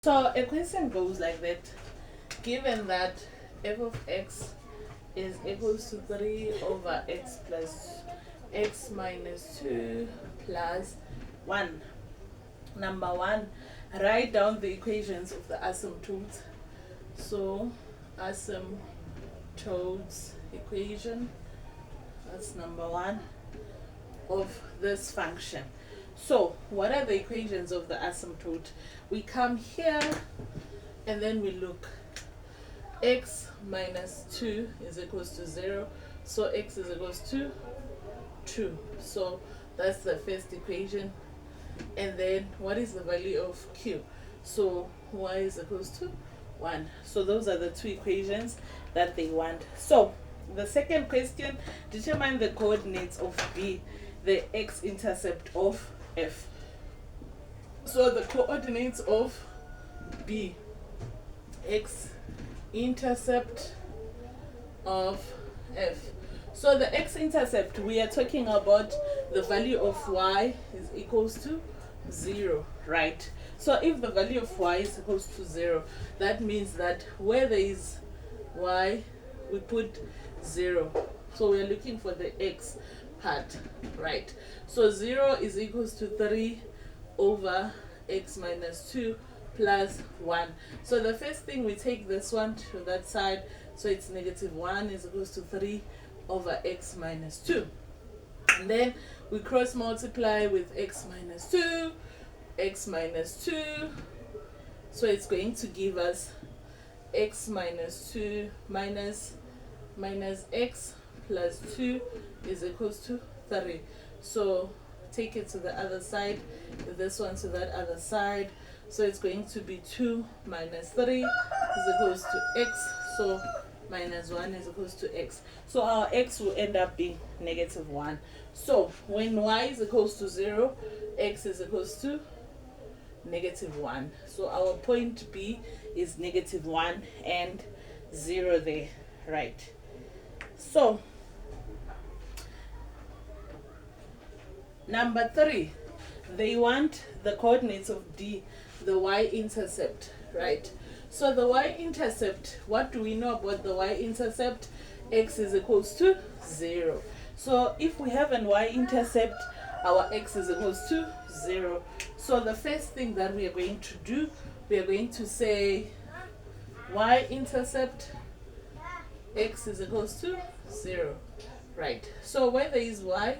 So a question goes like that. Given that f of x is equals to 3 over x plus x minus 2 plus 1. Number 1, write down the equations of the asymptotes. So asymptotes equation, that's number 1 of this function. So what are the equations of the asymptote? We come here and then we look. X minus 2 is equals to 0, so x is equals to 2. So that's the first equation. And then what is the value of q? So y is equals to 1. So those are the two equations that they want. So the second question, determine the coordinates of B, the x-intercept of f. So the coordinates of B, x-intercept of f. So the x-intercept, we are talking about the value of y is equals to 0, right? So if the value of y is equals to 0, that means that where there is y, we put 0. So we are looking for the x part, right? So 0 is equals to 3 over x minus 2 plus 1. So the first thing, we take this one to that side, so it's negative 1 is equals to 3 over x minus 2. And then we cross multiply with x minus 2, x minus 2. So it's going to give us x minus 2 minus x plus 2 is equals to 3. So take it to the other side, this one to that other side. So it's going to be 2 minus 3 is equals to x. So minus 1 is equals to x. So our x will end up being negative 1. So when y is equals to 0, x is equals to negative 1. So our point B is negative 1 and 0 there, right? So number 3, they want the coordinates of D, the y-intercept, right? So the y-intercept, what do we know about the y-intercept? X is equals to 0. So if we have an y-intercept, our x is equals to 0. So the first thing that we are going to do, we are going to say y-intercept, x is equals to 0, right? So where there is y,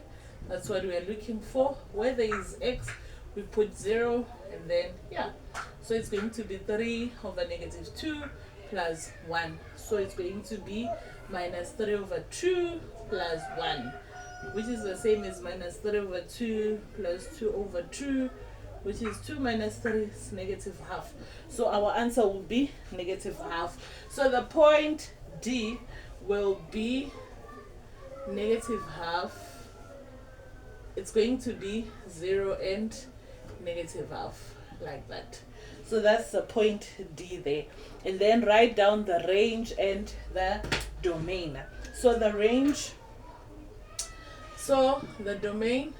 that's what we are looking for. Where there is x, we put 0, and then so it's going to be 3 over negative 2 plus 1. So it's going to be minus 3 over 2 plus 1, which is the same as minus 3 over 2 plus 2 over 2, which is 2 minus 3 is negative half. So our answer will be negative half. So the point D will be negative half. It's going to be 0 and negative half, like that. So that's the point D there. And then write down the range and the domain. So the range, so the domain,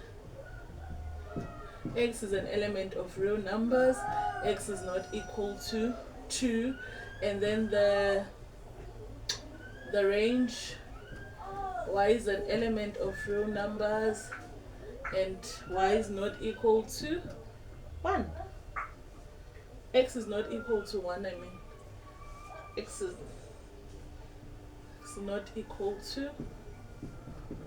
x is an element of real numbers, x is not equal to 2, and then the range, y is an element of real numbers, and y is not equal to 1. X is not equal to 1, I mean. X is not equal to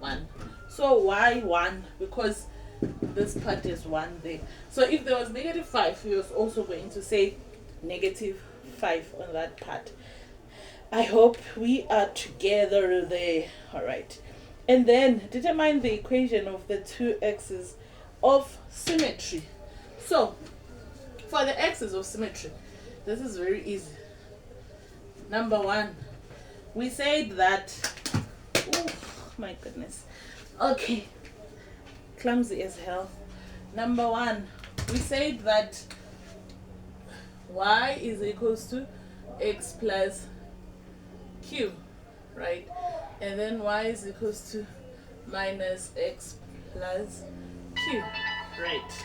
1. So why 1? Because this part is 1 there. So if there was negative 5, we was also going to say negative 5 on that part. I hope we are together there. Alright. And then determine the equation of the two x's of symmetry. So for the x's of symmetry, this is very easy. Number 1, we said that, oh my goodness, okay, clumsy as hell. Number 1, we said that y is equals to x plus q, right? And then y is equals to minus x plus q, right?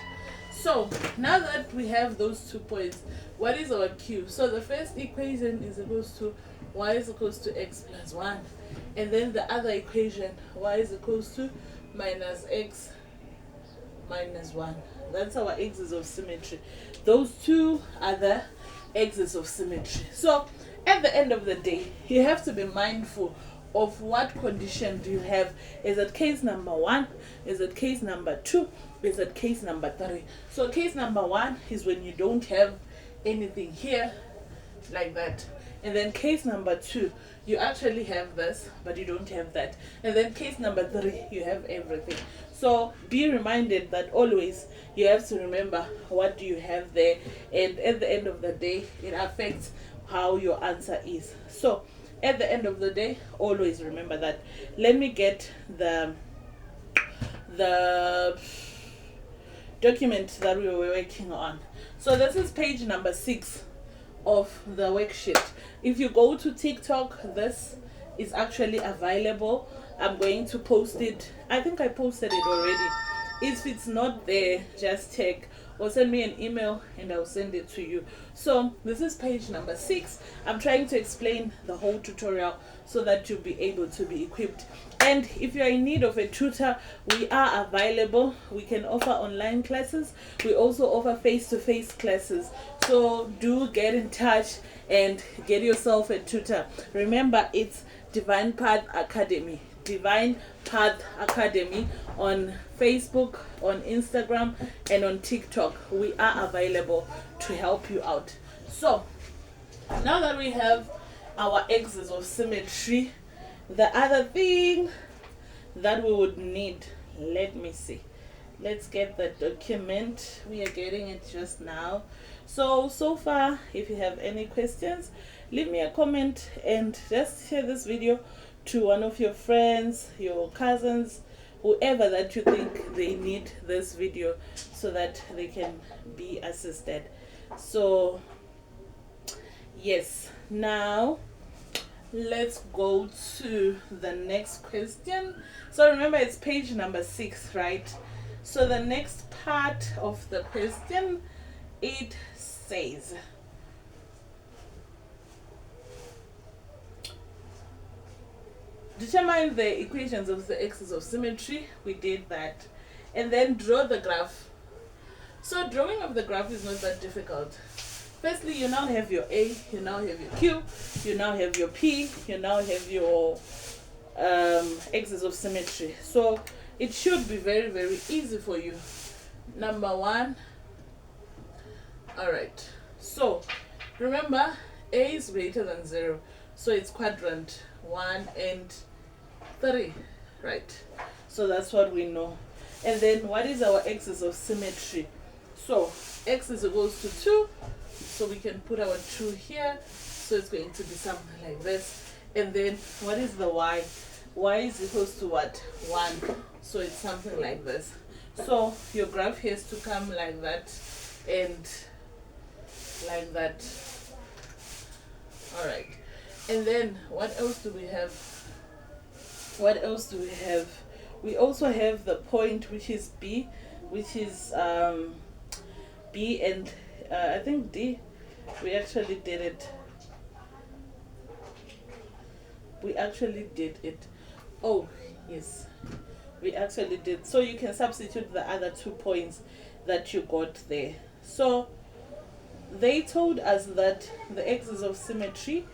So now that we have those 2 points, what is our q? So the first equation is equals to y is equals to x plus 1, and then the other equation, y is equals to minus x minus 1. That's our axis of symmetry. Those two are the axis of symmetry. So at the end of the day, you have to be mindful of what condition do you have. Is it case number 1? Is it case number 2? Is it case number 3? So case number 1 is when you don't have anything here like that. And then case number 2, you actually have this, but you don't have that. And then case number 3, you have everything. So be reminded that always you have to remember what do you have there, and at the end of the day, it affects how your answer is. So at the end of the day, always remember that. Let me get the document that we were working on. So this is page number 6 of the worksheet. If you go to TikTok, this is actually available. I'm going to post it. I think I posted it already. If it's not there, just check or send me an email and I'll send it to you. So this is page number 6. I'm trying to explain the whole tutorial so that you'll be able to be equipped. And if you're in need of a tutor, we are available. We can offer online classes. We also offer face-to-face classes. So do get in touch and get yourself a tutor. Remember, it's Divine Path Academy. Divine Path Academy on Facebook, on Instagram, and on TikTok. We are available to help you out. So now that we have our axis of symmetry, the other thing that we would need, let me see, let's get the document. We are getting it just now. So far, if you have any questions, leave me a comment and just share this video to one of your friends, your cousins, whoever that you think they need this video so that they can be assisted. So yes, now let's go to the next question. So remember, it's page number 6, right? So the next part of the question, it says, determine the equations of the axis of symmetry. We did that. And then draw the graph. So drawing of the graph is not that difficult. Firstly, you now have your A, you now have your Q, you now have your P, you now have your axis of symmetry. So it should be very, very easy for you. Number 1. Alright. So remember, A is greater than 0. So it's quadrant 1 and 3, right? So that's what we know. And then what is our axis of symmetry? So x is equals to 2, so we can put our 2 here. So it's going to be something like this. And then what is the y? Y is equals to what? 1. So it's something like this. So your graph has to come like that and like that. Alright. And then what else do we have? What else do we have? We also have the point, which is B, which is B and I think D. We actually did it. We actually did it. Oh, yes. We actually did. So you can substitute the other 2 points that you got there. So they told us that the axis of symmetry,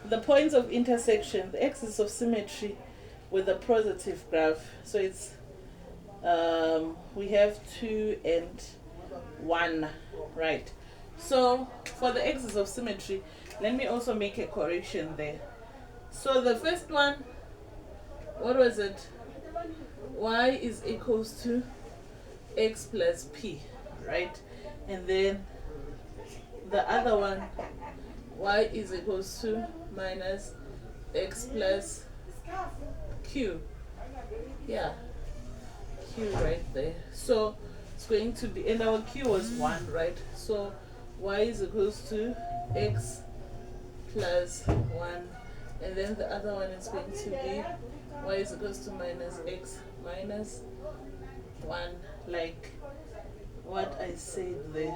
the points of intersection, the axis of symmetry with a positive graph. So it's we have 2 and 1, right? So for the axis of symmetry, let me also make a correction there. So the first one, what was it? Y is equals to x plus p, right? And then the other one, y is equals to minus x plus q. Yeah, q right there. So it's going to be, and our q was 1, right? So y is equals to x plus 1, and then the other one is going to be y is equals to minus x minus 1, like what I said there.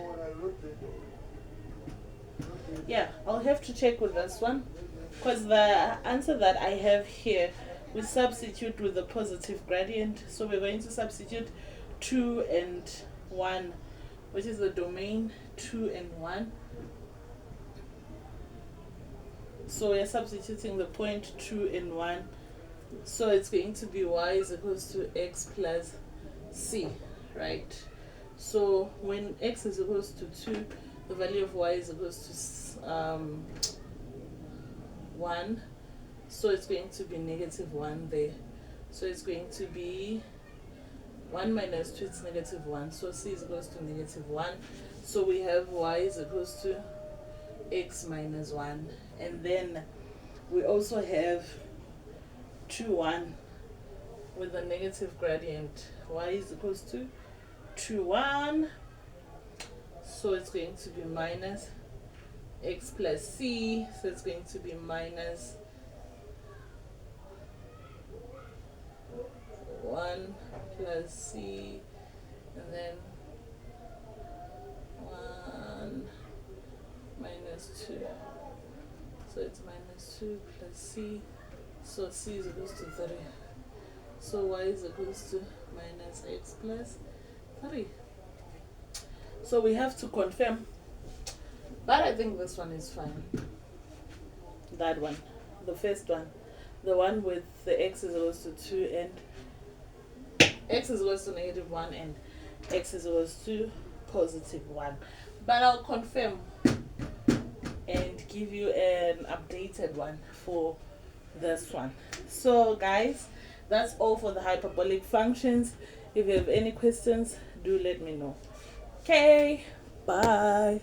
Yeah, I'll have to check with this one, because the answer that I have here, we substitute with the positive gradient. So we're going to substitute 2 and 1, which is the domain 2 and 1. So we're substituting the point 2 and 1. So it's going to be y is equals to x plus c, right? So when x is equals to 2, the value of y is equals to 1. So it's going to be negative 1 there. So it's going to be 1 minus 2, it's negative 1. So c is equals to negative 1. So we have y is equals to x minus 1. And then we also have 2, 1 with a negative gradient. Y is equals to 2, 1. So it's going to be minus x plus c. So it's going to be minus 1 plus c, and then 1 minus 2. So it's minus 2 plus c. So c is equals to 3. So y is equals to minus x plus 3. So we have to confirm, but I think this one is fine. That one, the first one, the one with the x is equals to 2 and x is equals to negative 1 and x is equals to positive 1. But I'll confirm and give you an updated one for this one. So guys, that's all for the hyperbolic functions. If you have any questions, do let me know. Okay, bye.